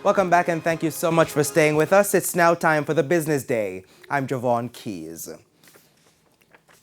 Welcome back and thank you so much for staying with us. It's now time for the Business Day. I'm Javon Keys.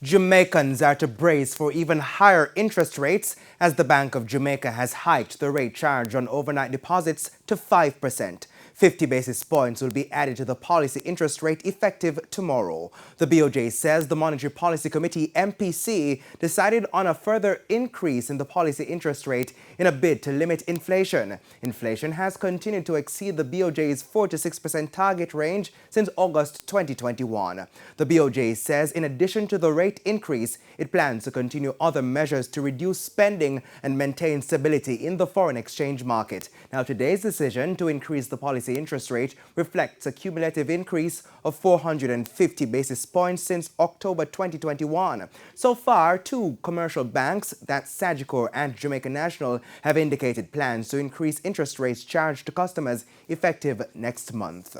Jamaicans are to brace for even higher interest rates as the Bank of Jamaica has hiked the rate charged on overnight deposits to 5%. 50 basis points will be added to the policy interest rate effective tomorrow. The BOJ says the Monetary Policy Committee MPC decided on a further increase in the policy interest rate in a bid to limit inflation. Inflation has continued to exceed the BOJ's 4 to 6% target range since August 2021. The BOJ says in addition to the rate increase, it plans to continue other measures to reduce spending and maintain stability in the foreign exchange market. Now, today's decision to increase the policy interest rate reflects a cumulative increase of 450 basis points since October 2021. So far, two commercial banks, that's Sagicor and Jamaica National, have indicated plans to increase interest rates charged to customers effective next month.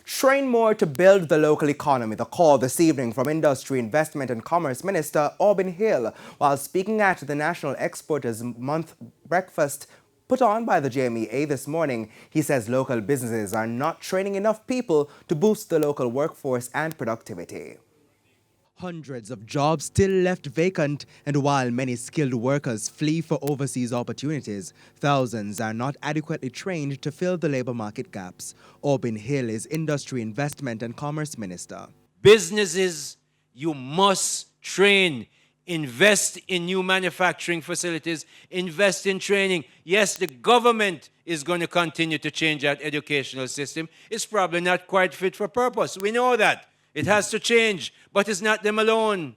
Train more to build the local economy. The call this evening from Industry, Investment and Commerce Minister Orbin Hill while speaking at the National Exporters Month breakfast put on by the JMEA this morning. He says local businesses are not training enough people to boost the local workforce and productivity. Hundreds of jobs still left vacant, and while many skilled workers flee for overseas opportunities, thousands are not adequately trained to fill the labor market gaps. Orbin Hill is Industry, Investment and Commerce Minister. Businesses, you must train. Invest in new manufacturing facilities, invest in training. Yes, the government is going to continue to change that educational system. It's probably not quite fit for purpose. We know that. It has to change, but it's not them alone.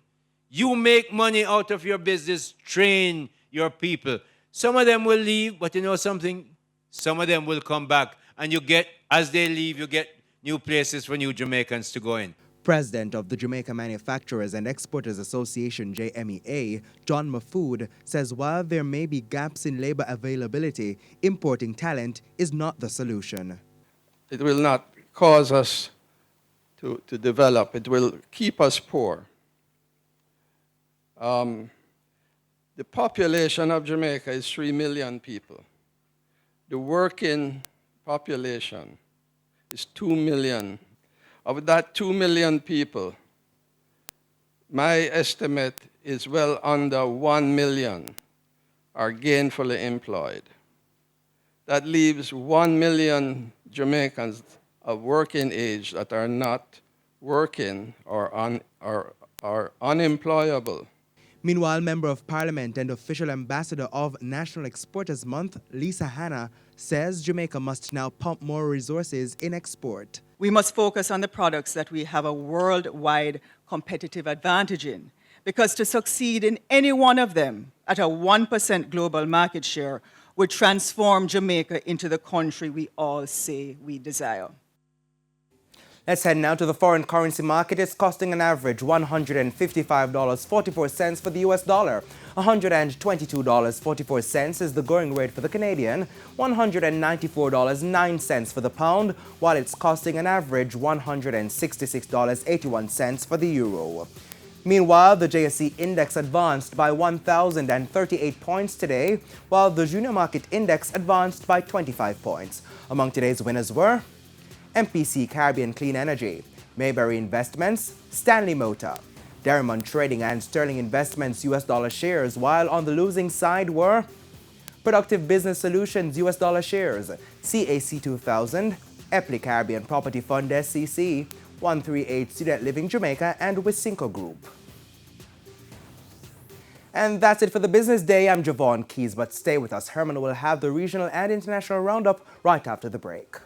You make money out of your business, train your people. Some of them will leave, but you know something? Some of them will come back, and you get, as they leave, you get new places for new Jamaicans to go in. President of the Jamaica Manufacturers and Exporters Association, JMEA, John Mafood, says while there may be gaps in labor availability, importing talent is not the solution. It will not cause us to develop. It will keep us poor. The population of Jamaica is 3 million people. The working population is 2 million. Of that 2 million people, my estimate is well under 1 million are gainfully employed. That leaves 1 million Jamaicans of working age that are not working or unemployable. Meanwhile, Member of Parliament and official ambassador of National Exporters Month, Lisa Hanna, says Jamaica must now pump more resources in export. We must focus on the products that we have a worldwide competitive advantage in, because to succeed in any one of them at a 1% global market share would transform Jamaica into the country we all say we desire. Let's head now to the foreign currency market. It's costing an average $155.44 for the US dollar. $122.44 is the going rate for the Canadian, $194.09 for the pound, while it's costing an average $166.81 for the euro. Meanwhile, the JSE index advanced by 1,038 points today, while the junior market index advanced by 25 points. Among today's winners were MPC Caribbean Clean Energy, Mayberry Investments, Stanley Motor, Derrimont Trading and Sterling Investments US dollar shares, while on the losing side were Productive Business Solutions US dollar shares, CAC 2000, Epley Caribbean Property Fund SCC, 138 Student Living Jamaica, and Wisynco Group. And that's it for the Business Day. I'm Javon Keys, but stay with us. Herman will have the regional and international roundup right after the break.